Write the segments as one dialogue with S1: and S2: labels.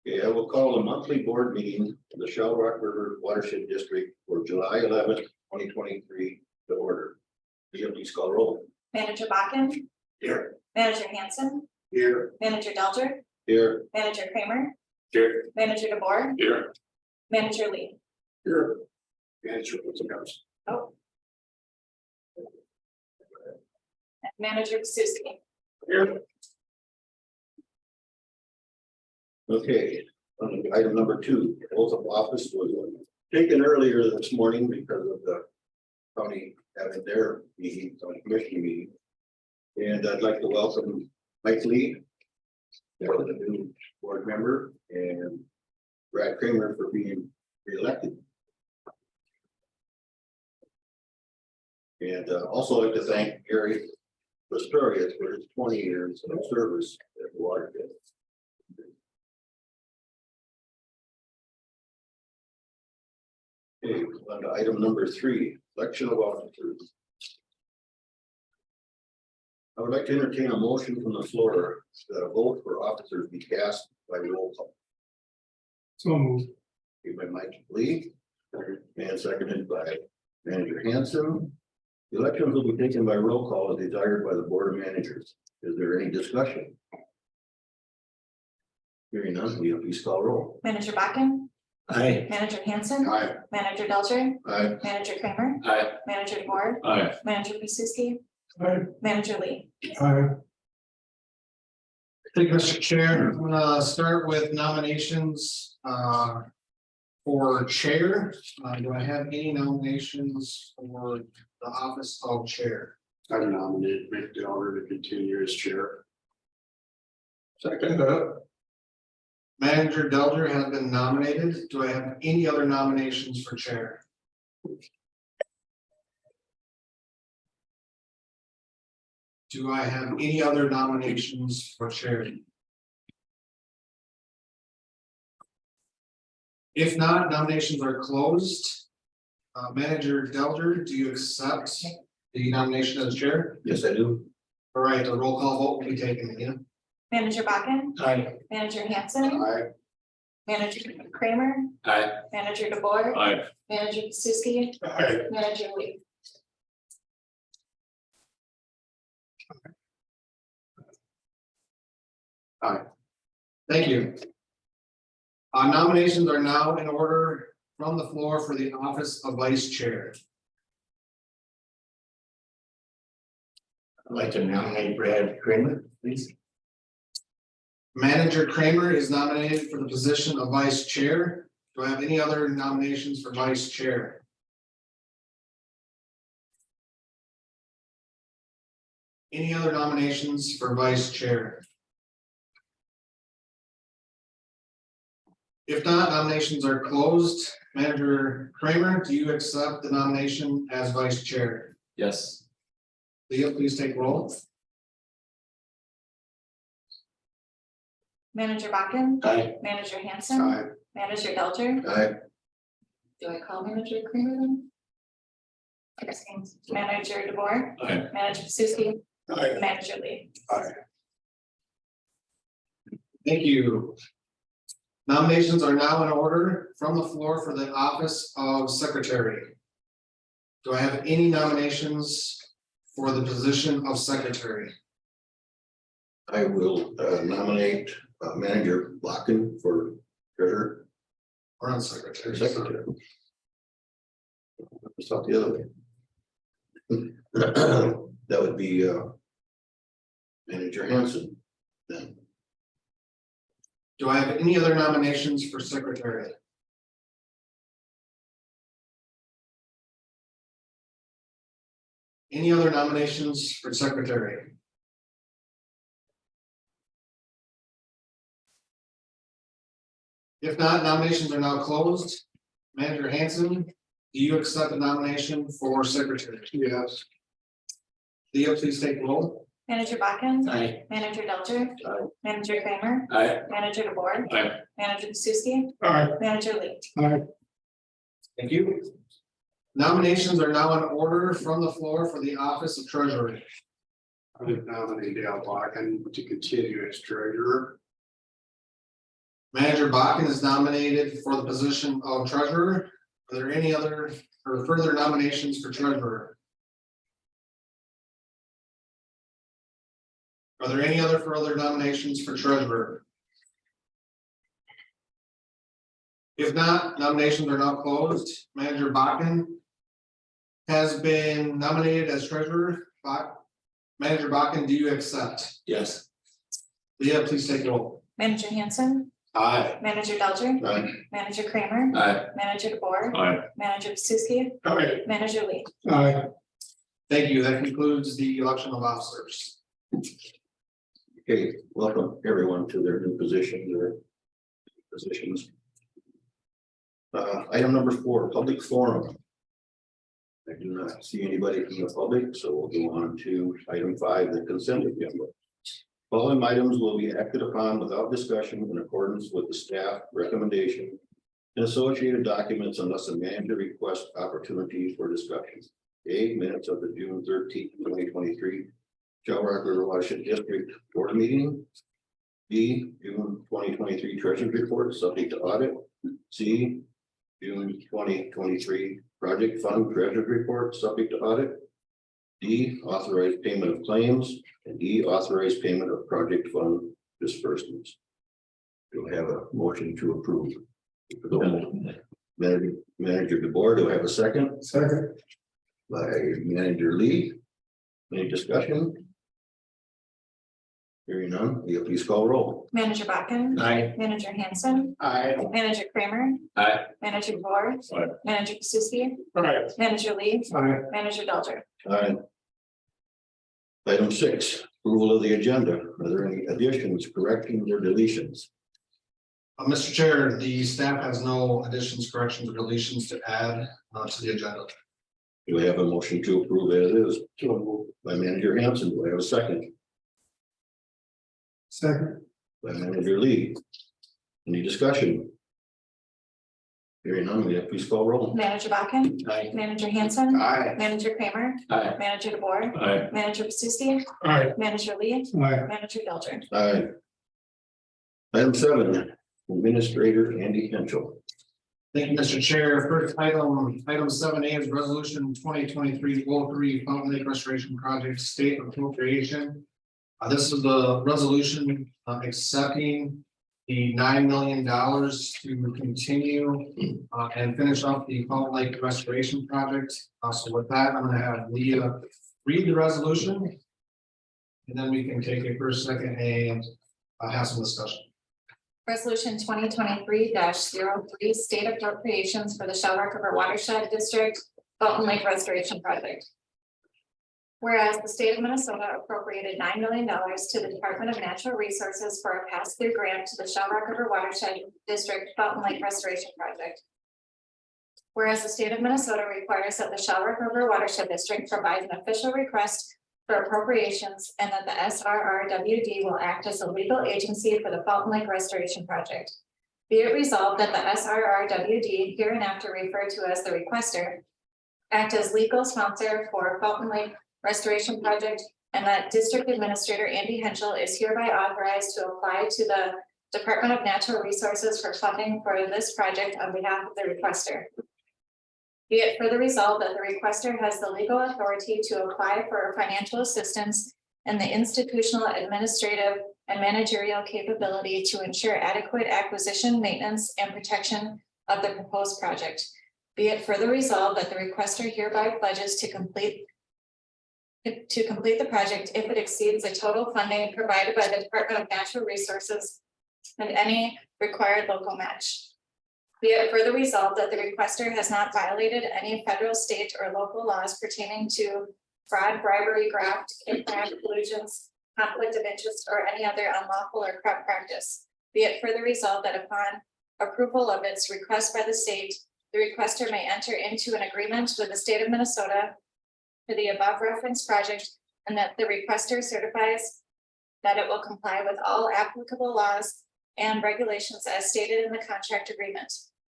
S1: Okay, I will call the monthly board meeting of the Shell Rock River Watershed District for July 11th, 2023 to order. Please call roll.
S2: Manager Bakken,
S1: Here.
S2: Manager Hanson,
S1: Here.
S2: Manager Delger,
S1: Here.
S2: Manager Kramer,
S1: Here.
S2: Manager DeBoer,
S1: Here.
S2: Manager Lee.
S1: Here. Manager Wilson.
S2: Oh. And Manager Suski.
S1: Here. Okay, item number 2, oath of office was taken earlier this morning because of the county having their meeting, county commission meeting. And I'd like to welcome Mike Lee, the new board member, and Brad Kramer for being reelected. And also like to thank Gary Pistorius for his 20 years of service at the Watershed. Okay, on to item number 3, election of officers. I would like to entertain a motion from the floor that a vote for officers be cast by roll call.
S3: So moved.
S1: Made by Mike Lee, and seconded by Manager Hanson. The elections will be taken by roll call as desired by the Board of Managers. Is there any discussion? Hearing none, will you please call roll?
S2: Manager Bakken,
S1: Aye.
S2: Manager Hanson,
S1: Aye.
S2: Manager Delger,
S1: Aye.
S2: Manager Kramer,
S1: Aye.
S2: Manager DeBoer,
S1: Aye.
S2: Manager Suski,
S3: Aye.
S2: Manager Lee.
S3: Thank you, Mr. Chair. I'm gonna start with nominations for chair. Do I have any nominations for the office of chair?
S4: I nominate Mick Delger to continue as chair.
S1: Second.
S3: Manager Delger has been nominated. Do I have any other nominations for chair? Do I have any other nominations for chair? If not, nominations are closed. Manager Delger, do you accept the nomination as chair?
S1: Yes, I do.
S3: All right, a roll call vote will be taken again.
S2: Manager Bakken,
S1: Aye.
S2: Manager Hanson,
S4: Aye.
S2: Manager Kramer,
S1: Aye.
S2: Manager DeBoer,
S1: Aye.
S2: Manager Suski,
S4: Aye.
S2: Manager Lee.
S3: Thank you. Nominations are now in order from the floor for the office of vice chair.
S1: I'd like to nominate Brad Kramer, please.
S3: Manager Kramer is nominated for the position of vice chair. Do I have any other nominations for vice chair? Any other nominations for vice chair? If not, nominations are closed. Manager Kramer, do you accept the nomination as vice chair?
S1: Yes.
S3: Leah, please take roll.
S2: Manager Bakken,
S1: Aye.
S2: Manager Hanson,
S4: Aye.
S2: Manager Delger.
S1: Aye.
S2: Do I call Manager Kramer then? Yes. Manager DeBoer,
S1: Aye.
S2: Manager Suski,
S4: Aye.
S2: Manager Lee.
S4: Aye.
S3: Thank you. Nominations are now in order from the floor for the office of secretary. Do I have any nominations for the position of secretary?
S1: I will nominate Manager Locken for treasurer
S3: Or on secretary?
S1: or secretary. It's not the other way. That would be Manager Hanson then.
S3: Do I have any other nominations for secretary? Any other nominations for secretary? If not, nominations are now closed. Manager Hanson, do you accept the nomination for secretary?
S4: Yes.
S3: Leah, please take roll.
S2: Manager Bakken,
S1: Aye.
S2: Manager Delger,
S1: Aye.
S2: Manager Kramer,
S1: Aye.
S2: Manager DeBoer,
S1: Aye.
S2: Manager Suski,
S4: Aye.
S2: Manager Lee.
S3: Thank you. Nominations are now in order from the floor for the office of treasurer.
S4: I would nominate Dale Bakken to continue as treasurer.
S3: Manager Bakken is nominated for the position of treasurer. Are there any other or further nominations for treasurer? Are there any other further nominations for treasurer? If not, nominations are now closed. Manager Bakken has been nominated as treasurer. Manager Bakken, do you accept?
S1: Yes.
S3: Leah, please take roll.
S2: Manager Hanson,
S4: Aye.
S2: Manager Delger,
S1: Aye.
S2: Manager Kramer,
S4: Aye.
S2: Manager DeBoer,
S4: Aye.
S2: Manager Suski,
S4: Aye.
S2: Manager Lee.
S4: Aye.
S3: Thank you. That concludes the election of officers.
S1: Okay, welcome everyone to their new positions or positions. Item number 4, public forum. I do not see anybody from the public, so we'll go on to item 5, the consent agenda. Following items will be acted upon without discussion in accordance with the staff recommendation and associated documents unless a manager requests opportunity for discussion. A, minutes of the June 13th, 2023 Shell Rock River Watershed District Board meeting. B, June 2023 Treasury Report subject to audit. C, June 2023 Project Fund Treasury Report subject to audit. D, authorized payment of claims, and E, authorized payment of project fund disbursements. You'll have a motion to approve. Manager DeBoer, do I have a second?
S4: Second.
S1: By Manager Lee. Any discussion? Hearing none, will you please call roll?
S2: Manager Bakken,
S4: Aye.
S2: Manager Hanson,
S4: Aye.
S2: Manager Kramer,
S4: Aye.
S2: Manager DeBoer,
S4: Aye.
S2: Manager Suski,
S4: Aye.
S2: Manager Lee,
S4: Aye.
S2: Manager Delger.
S1: Aye. Item 6, approval of the agenda. Are there any additions, corrections, or deletions?
S3: Mr. Chair, the staff has no additions, corrections, or deletions to add to the agenda.
S1: Do I have a motion to approve as is? By Manager Hanson, do I have a second?
S4: Second.
S1: By Manager Lee. Any discussion? Hearing none, will you please call roll?
S2: Manager Bakken,
S4: Aye.
S2: Manager Hanson,
S4: Aye.
S2: Manager Kramer,
S4: Aye.
S2: Manager DeBoer,
S4: Aye.
S2: Manager Suski,
S4: Aye.
S2: Manager Lee,
S4: Aye.
S2: Manager Delger.
S1: Aye. Item 7, Administrator Andy Henschel.
S3: Thank you, Mr. Chair. First item 7A is resolution 2023-03 Fountain Lake Restoration Project State Appropriation. This is the resolution accepting the $9 million to continue and finish off the Fountain Lake Restoration Project. So with that, I'm going to have Leah read the resolution. And then we can take a first, second, and have some discussion.
S2: Resolution 2023-03, state appropriations for the Shell Rock River Watershed District Fountain Lake Restoration Project. Whereas the state of Minnesota appropriated $9 million to the Department of Natural Resources for a pass-through grant to the Shell Rock River Watershed District Fountain Lake Restoration Project. Whereas the state of Minnesota requires that the Shell Rock River Watershed District provide an official request for appropriations and that the SRRWD will act as a legal agency for the Fountain Lake Restoration Project. Be it resolved that the SRRWD, hereinafter referred to as the requester, act as legal sponsor for Fountain Lake Restoration Project, and that District Administrator Andy Henschel is hereby authorized to apply to the Department of Natural Resources for funding for this project on behalf of the requester. Be it further resolved that the requester has the legal authority to apply for financial assistance and the institutional, administrative, and managerial capability to ensure adequate acquisition, maintenance, and protection of the proposed project. Be it further resolved that the requester hereby pledges to complete the project if it exceeds the total funding provided by the Department of Natural Resources and any required local match. Be it further resolved that the requester has not violated any federal, state, or local laws pertaining to fraud, bribery, graft, kickback, collusions, conflict of interest, or any other unlawful or corrupt practice. Be it further resolved that upon approval of its request by the state, the requester may enter into an agreement with the state of Minnesota for the above referenced project, and that the requester certifies that it will comply with all applicable laws and regulations as stated in the contract agreement.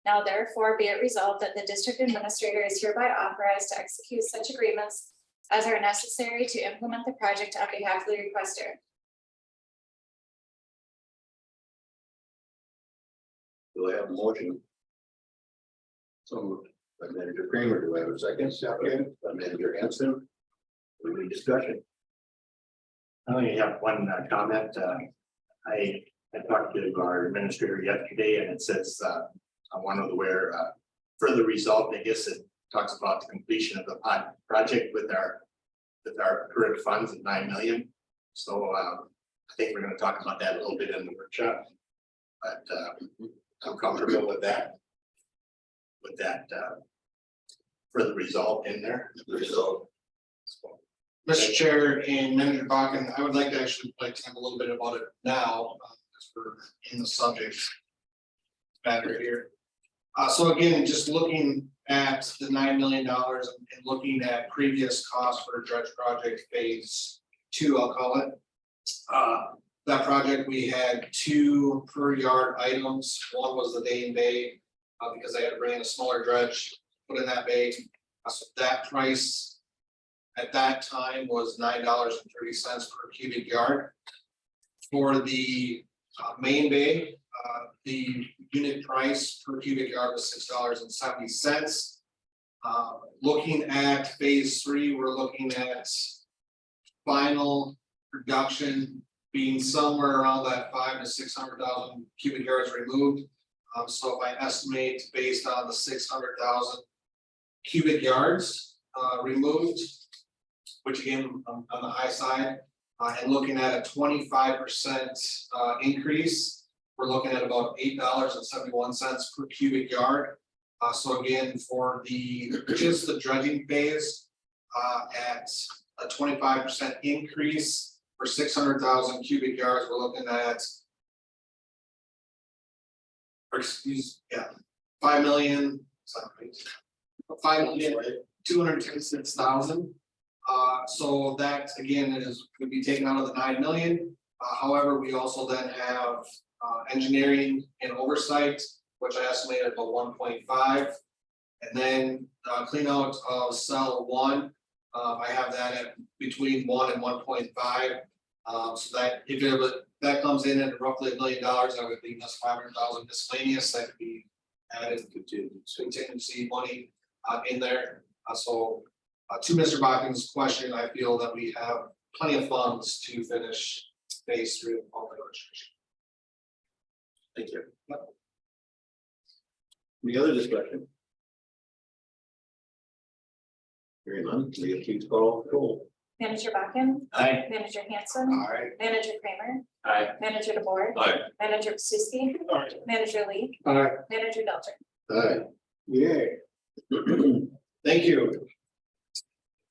S2: Now therefore be it resolved that the district administrator is hereby authorized to execute such agreements as are necessary to implement the project on behalf of the requester.
S1: Do I have a motion? So moved. By Manager Kramer, do I have a second? Second. By Manager Hanson. Any discussion?
S4: I only have one comment. I talked to our administrator yesterday and it says, I wanted to wear further result. I guess it talks about the completion of the project with our current funds of 9 million. So I think we're going to talk about that a little bit in the workshop. But I'm comfortable with that. With that further result in there.
S1: The result.
S4: So,
S3: Mr. Chair and Manager Bakken, I would like to actually talk a little bit about it now, as we're in the subject matter here. So again, just looking at the $9 million and looking at previous costs for dredge project phase 2, I'll call it. That project, we had 2 per yard items. One was the day and bay, because they had to bring in a smaller dredge, put in that bay. So that price at that time was $9.30 per cubic yard. For the main bay, the unit price per cubic yard was $6.70. Looking at phase 3, we're looking at final production being somewhere around that 500,000 to 600,000 cubic yards removed. So if I estimate based on the 600,000 cubic yards removed, which again on the high side, and looking at a 25% increase, we're looking at about $8.71 per cubic yard. So again, for just the dredging phase, at a 25% increase for 600,000 cubic yards, we're looking at, or excuse, yeah, 5,226,000. So that again would be taken out of the 9 million. However, we also then have engineering and oversight, which I estimated about 1.5, and then clean out of cell 1. I have that at between 1 and 1.5. So that if that comes in at roughly $1 million, I would think that's 500,000 miscellaneous that could be added contingency money in there. So to Mr. Bakken's question, I feel that we have plenty of funds to finish phase 3 of all the registration.
S1: Thank you. Any other discussion? Hearing none, Leah, please call roll.
S2: Manager Bakken.
S4: Aye.
S2: Manager Hanson.
S3: Aye.
S2: Manager Kramer.
S4: Aye.
S2: Manager DeBoer.
S1: Aye.
S2: Manager Suski.
S4: Aye.
S2: Manager Lee.
S3: Aye.
S2: Manager Delter.
S1: Aye.
S3: Yay. Thank you.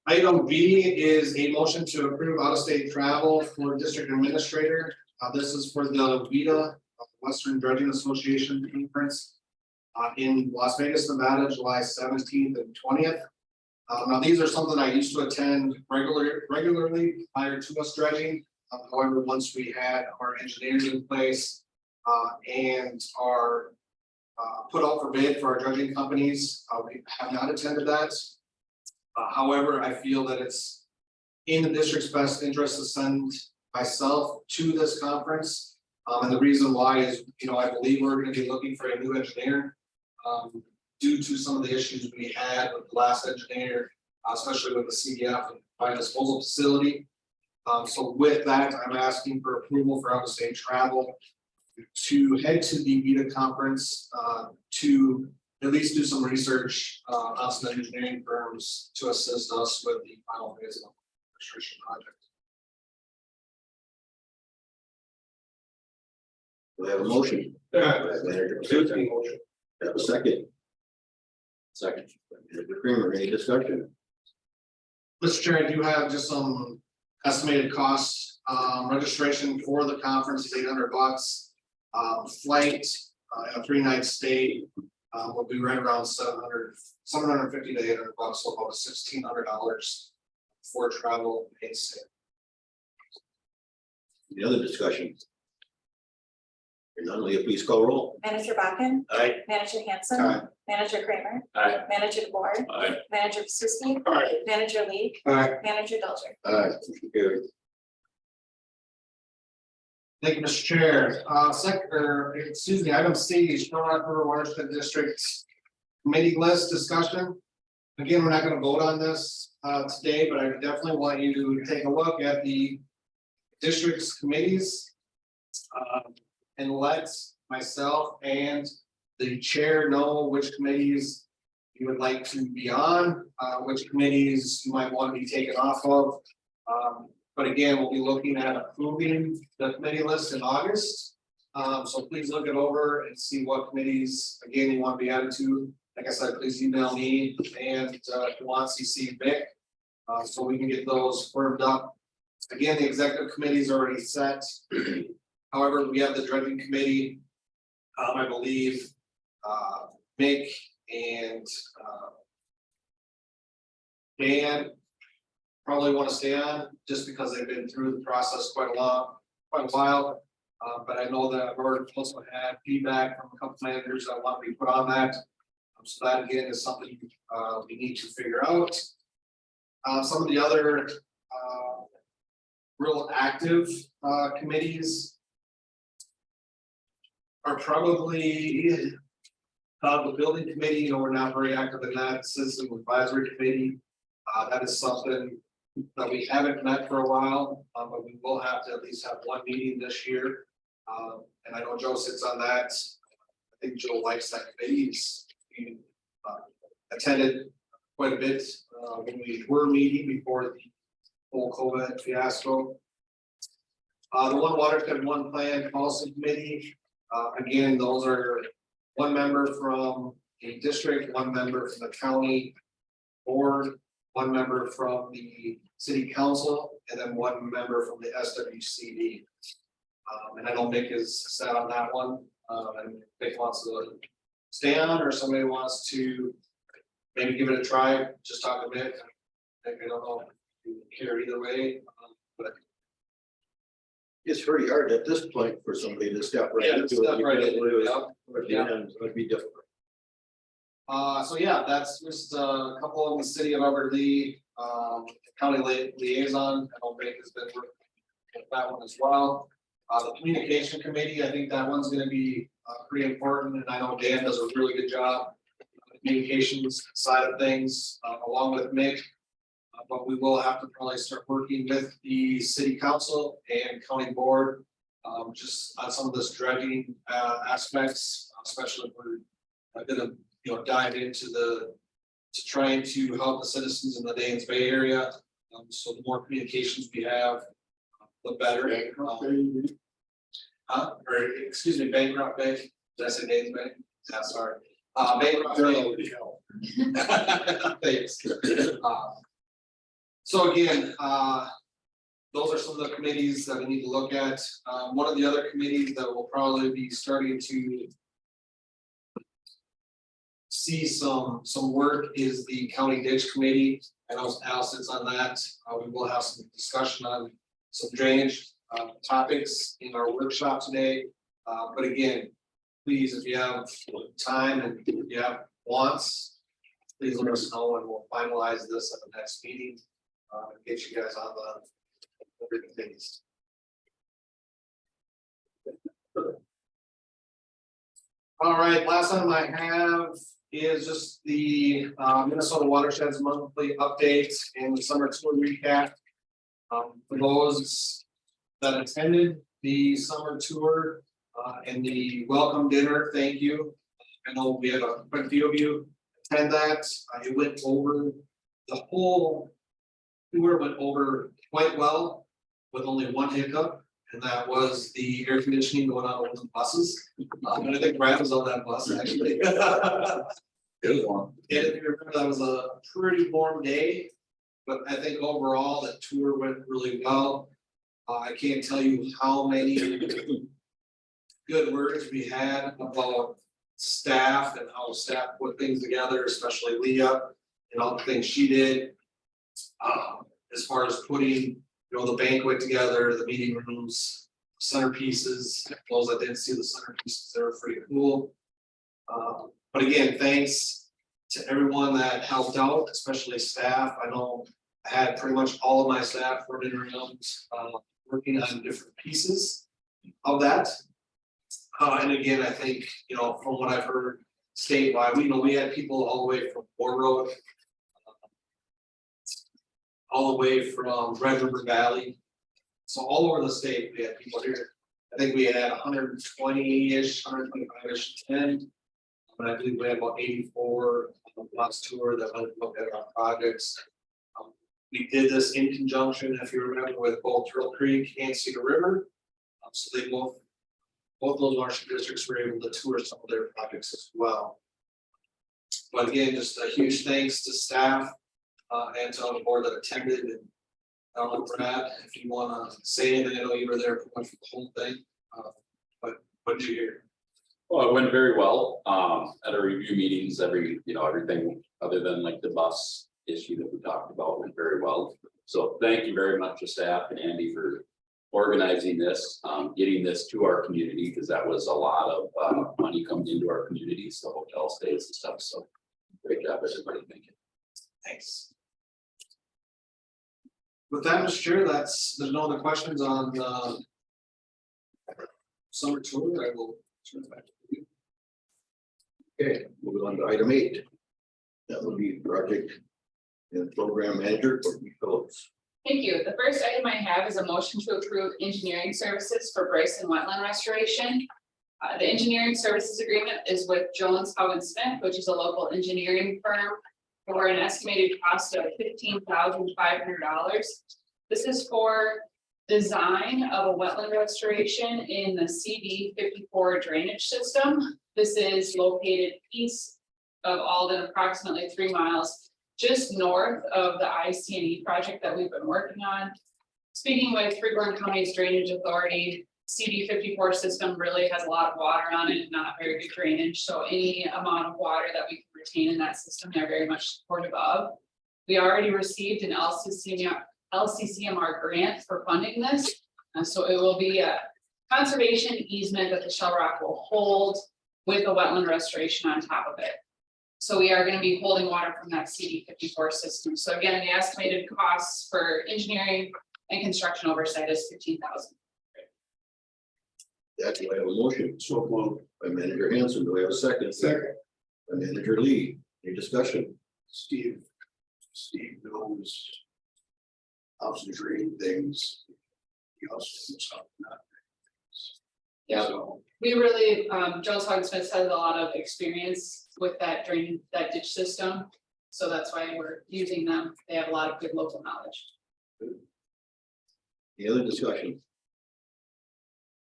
S3: Item B is a motion to approve out-of-state travel for district administrator. This is for the VITA, Western Dredging Association Conference in Las Vegas, Nevada, July 17th and 20th. Now, these are something I used to attend regularly prior to us dredging. However, once we had our engineers in place and are put out for bid for our dredging companies, we have not attended that. However, I feel that it's in the district's best interest to send myself to this conference. And the reason why is, I believe we're going to be looking for a new engineer due to some of the issues we had with the last engineer, especially with the CDF and fire disposal facility. So with that, I'm asking for approval for out-of-state travel to head to the VITA conference to at least do some research on some engineering firms to assist us with the final phase of the registration project.
S1: We have a motion. Manager Suski. Have a second. Second. Manager Kramer, any discussion?
S3: Mr. Chair, I do have just some estimated costs. Registration for the conference is $800. Flight and a 3-night stay will be right around $750 to $800, so about $1,600 for travel and stay.
S1: Any other discussion? Hearing none, Leah, please call roll.
S2: Manager Bakken.
S4: Aye.
S2: Manager Hanson.
S3: Aye.
S2: Manager Kramer.
S4: Aye.
S2: Manager DeBoer.
S4: Aye.
S2: Manager Suski.
S4: Aye.
S2: Manager Lee.
S3: Aye.
S2: Manager Delter.
S1: Aye, motion carried.
S3: Thank you, Mr. Chair. Item C, Stormwater River Watershed District Committee list discussion. Again, we're not gonna vote on this today, but I definitely want you to take a look at the district's committees. And let myself and the chair know which committees you would like to be on, which committees you might want to be taken off of. But again, we'll be looking at approving the committee list in August. So please look it over and see what committees, again, you want to be added to. Like I said, please email me and if you want CC Vic, so we can get those firmed up. Again, the executive committee is already set. However, we have the dredging committee. I believe Mick and Dan probably want to stay on just because they've been through the process quite a while. But I know that I've already also had feedback from a couple managers that want to be put on that. So that again is something we need to figure out. Some of the other real active committees are probably the building committee. You know, we're not very active in that. Citizen advisory committee. That is something that we haven't met for a while, but we will have to at least have one meeting this year. And I know Joe sits on that. I think Joe likes that committee. He attended quite a bit when we were meeting before the whole COVID fiasco. The One Watershed One Plan Policy Committee. Again, those are one member from the district, one member from the county board, one member from the city council, and then one member from the SWCD. And I know Mick is sat on that one, and Mick wants to stay on, or somebody wants to maybe give it a try, just talk to Mick. I don't know if you care either way, but
S1: It's very hard at this point for somebody to step right
S3: yeah,
S1: into
S3: step
S1: it.
S3: right
S1: because
S3: into
S1: it
S3: it,
S1: was-
S3: yeah.
S1: and It'd be difficult.
S3: So yeah, that's just a couple of the city of Everly, county liaison. I know Mick has been working with that one as well. The communication committee, I think that one's gonna be pretty important, and I know Dan does a really good job on the communications side of things, along with Mick. But we will have to probably start working with the city council and county board, just on some of this dredging aspects, especially if we're gonna, dive into trying to help the citizens in the Danes Bay area. So the more communications we have, the better. Or excuse me, Bankrupt Bay. Did I say Danes Bay? Yeah, sorry. Bankrupt Bay. Thanks. So again, those are some of the committees that we need to look at. One of the other committees that will probably be starting to see some work is the county ditch committee. I know Al sits on that. We will have some discussion on some drainage topics in our workshop today. But again, please, if you have time and if you have wants, please let us know and we'll finalize this at the next meeting. Get you guys on the things. All right, last item I have is just the Minnesota Watersheds monthly updates and the summer tour recap. For those that attended the summer tour and the welcome dinner, thank you. I know we had quite a few of you attend that. It went over the whole tour went over quite well with only one hiccup, and that was the air conditioning going on over the buses. And I think Brad was on that bus actually.
S1: It was warm.
S3: And if you remember, that was a pretty warm day, but I think overall the tour went really well. I can't tell you how many good words we had about staff and how staff put things together, especially Leah and all the things she did. As far as putting, the banquet together, the meeting rooms, centerpieces, those that didn't see the centerpieces, they were pretty cool. But again, thanks to everyone that helped out, especially staff. I know I had pretty much all of my staff running around, working on different pieces. of that. And again, I think, you know, from what I've heard statewide, we had people all the way from War Road. All the way from Red River Valley. So all over the state, we had people here. I think we had 120-ish, 125-ish, 10. But I believe we had about 84 on the bus tour that went look at our projects. We did this in conjunction, if you remember, with both Turtle Creek and Cedar River. So they both those watershed districts were able to tour some of their projects as well. But again, just a huge thanks to staff and to all the board that attended. And I don't know, Brad, if you want to say anything, I know you were there pretty much for the whole thing. But what did you hear?
S5: Well, it went very well, at our review meetings, everything other than like the bus issue that we talked about went very well. So thank you very much to staff and Andy for organizing this, getting this to our community, because that was a lot of money coming into our communities, the hotel stays and stuff. So great job, everybody. Thank you.
S3: Thanks. With that, Mr. Chair, there's no other questions on summer tour. I will turn it back to you.
S1: Okay, moving on to item 8. That would be project and program manager for Phillips.
S6: Thank you. The first item I have is a motion to approve engineering services for Bryson wetland restoration. The engineering services agreement is with Jones Howard Smith, which is a local engineering firm, for an estimated cost of $15,500. This is for design of a wetland restoration in the CD 54 drainage system. This is located east of Alden, approximately 3 miles, just north of the IC&E project that we've been working on. Speaking with Freeborn County's Drainage Authority, CD 54 system really has a lot of water on it, not very good drainage. So any amount of water that we can retain in that system, they're very much supportive of. We already received an LCCMR grant for funding this. So it will be a conservation easement that the Shell Rock will hold with a wetland restoration on top of it. So we are going to be holding water from that CD 54 system. So again, the estimated costs for engineering and construction oversight is $15,000.
S1: That do I have a motion? So moved by Manager Hanson. Do I have a second? Second. By Manager Lee. Any discussion?
S7: Steve knows house and drain things. He also knows how to not.
S6: Yeah,
S7: So
S6: we really, Jones Howard Smith has a lot of experience with that ditch system. So that's why we're using them. They have a lot of good local knowledge.
S1: Any other discussion?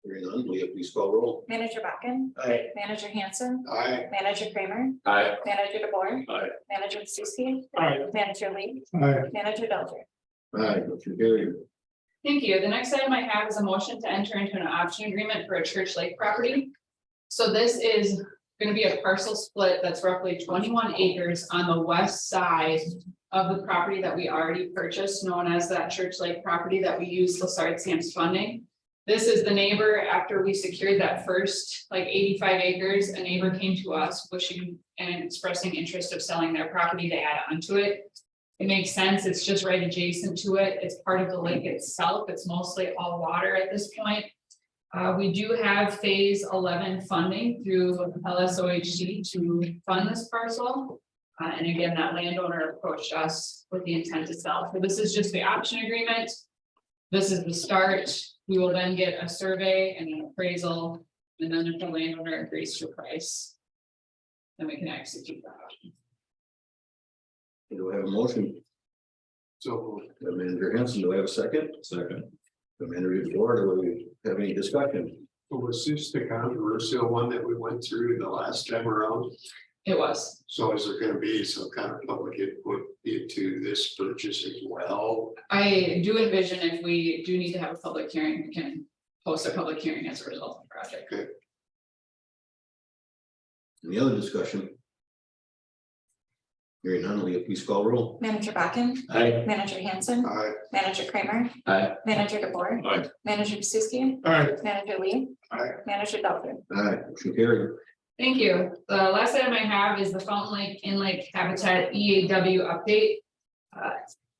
S1: Hearing none, will you please call roll?
S2: Manager Buckin,
S1: Aye.
S2: Manager Hanson,
S7: I
S2: Manager Kramer,
S5: Aye.
S2: Manager DeBoer.
S1: Aye.
S2: Manager Suski.
S7: Aye.
S2: Manager Lee.
S7: Aye.
S2: Manager Delter.
S1: Aye, motion carried.
S6: Thank you. The next item I have is a motion to enter into an option agreement for a Church Lake property. So this is going to be a parcel split that's roughly 21 acres on the west side of the property that we already purchased, known as that Church Lake property that we use Lessard Sam's funding. This is the neighbor. After we secured that first like 85 acres, a neighbor came to us wishing and expressing interest of selling their property to add onto it. It makes sense. It's just right adjacent to it. It's part of the lake itself. It's mostly all water at this point. We do have phase 11 funding through LSOHD to fund this parcel. And again, that landowner approached us with the intent to sell. So this is just the option agreement. This is the start. We will then get a survey and an appraisal. And then if the landowner agrees to a price, then we can execute that option.
S1: Do I have a motion?
S7: so
S1: By Manager Hanson, do I have a second? Second. By Manager DeBoer, do we have any discussion?
S7: was this the controversial one that we went through the last time around?
S6: It was.
S7: So is there gonna be some kind of public input into this purchase as well?
S6: I do envision if we do need to have a public hearing, we can post a public hearing as a result of the project.
S1: Any other discussion? Hearing none, will you please call roll?
S2: Manager Buckin,
S5: Aye.
S2: Manager Hanson,
S7: Aye.
S2: Manager Kramer,
S5: Aye.
S2: Manager DeBoer.
S1: Aye.
S2: Manager Suski.
S7: Aye.
S2: Manager Lee.
S7: Aye.
S2: Manager Delter.
S1: Aye, motion carried.
S6: Thank you. The last item I have is the Fountain Lake Inlet Habitat EAW update.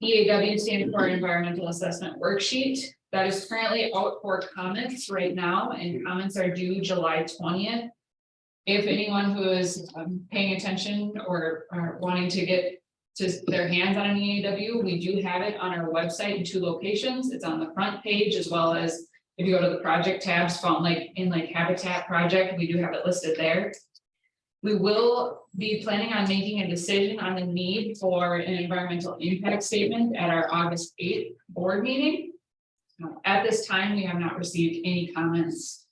S6: EAW stands for Environmental Assessment Worksheet. That is currently out for comments right now, and comments are due July 20th. If anyone who is paying attention or wanting to get to their hands on an EAW, we do have it on our website in 2 locations. It's on the front page, as well as if you go to the project tabs, Fountain Lake Inland Habitat Project, we do have it listed there. We will be planning on making a decision on the need for an environmental impact statement at our August 8th board meeting. At this time, we have not received any comments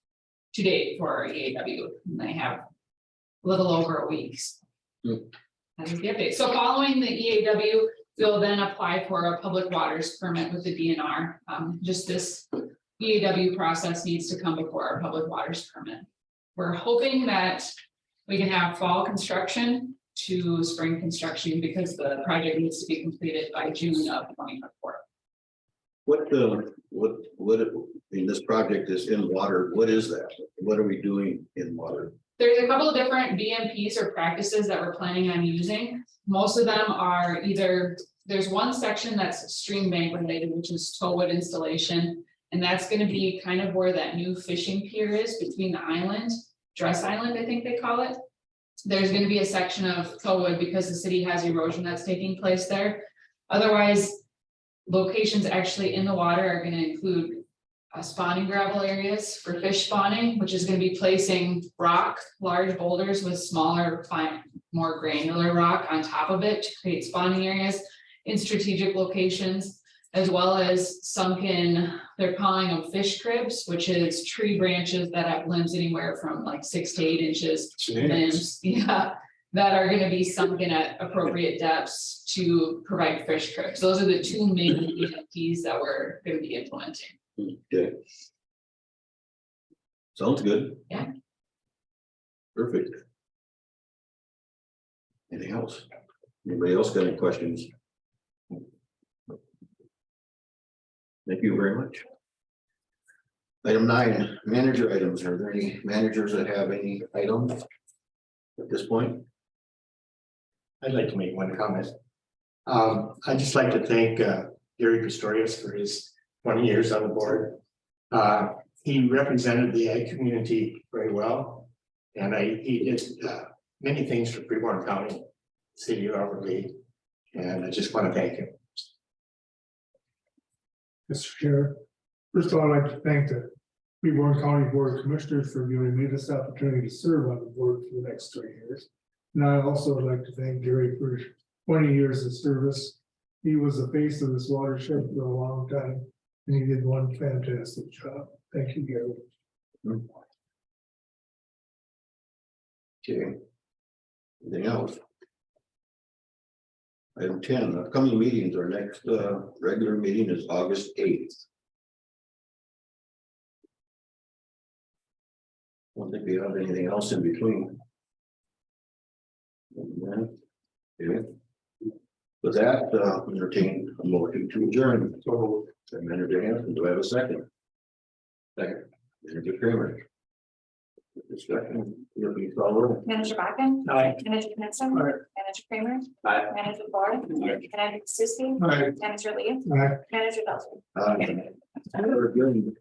S6: to date for our EAW, and they have a little over a week. That is the update. So following the EAW, we'll then apply for a public waters permit with the DNR. Just this EAW process needs to come before our public waters permit. We're hoping that we can have fall construction to spring construction, because the project needs to be completed by June of 2024.
S1: I mean, this project is in water. What is that? What are we doing in water?
S6: There's a couple of different BMPs or practices that we're planning on using. Most of them are either, there's one section that's stream bank related, which is towwood installation. And that's going to be kind of where that new fishing pier is between the island, Dress Island, I think they call it. There's going to be a section of towwood because the city has erosion that's taking place there. Otherwise, locations actually in the water are going to include spawning gravel areas for fish spawning, which is going to be placing rock, large boulders with smaller, fine, more granular rock on top of it to create spawning areas in strategic locations, as well as sunken, they're calling them fish cribs, which is tree branches that have limbs anywhere from like 6 to 8 inches. Limbs, yeah, that are going to be sunken at appropriate depths to provide fish cribs. Those are the 2 main EMPs that we're going to be implementing.
S1: Okay. Sounds good.
S6: Yeah.
S1: Perfect. Anything else? Anybody else got any questions? Thank you very much. Item 9, manager items. Are there any managers that have any items at this point?
S4: I'd like to make one comment. I'd just like to thank Gary Pistorius for his 20 years on the board. He represented the ag community very well, and he did many things for Freeborn County, City of Overlea, and I just want to thank him.
S8: Mr. Chair, first of all, I'd like to thank the Freeborn County Board of Commissioners for giving me this opportunity to serve on the board for the next 3 years. And I also would like to thank Gary for 20 years of service. He was the face of this watershed for a long time, and he did one fantastic job. Thank you, Gary.
S1: Okay. Anything else? Item 10, upcoming meetings. Our next regular meeting is August 8th. I don't think we have anything else in between. Okay. With that, entertain a motion to adjourn. So, Manager Hanson, do I have a second? Second. Manager Kramer. Discussion. You'll be followed.
S2: Manager Bakken?
S4: Aye.
S2: Manager Knutson?
S8: Aye.
S2: Manager Kramer?
S5: Aye.
S2: Manager Ford? Manager Susie?
S8: Aye.
S2: Manager Lee?
S8: Aye.
S2: Manager Belcher?
S1: We're adjourned.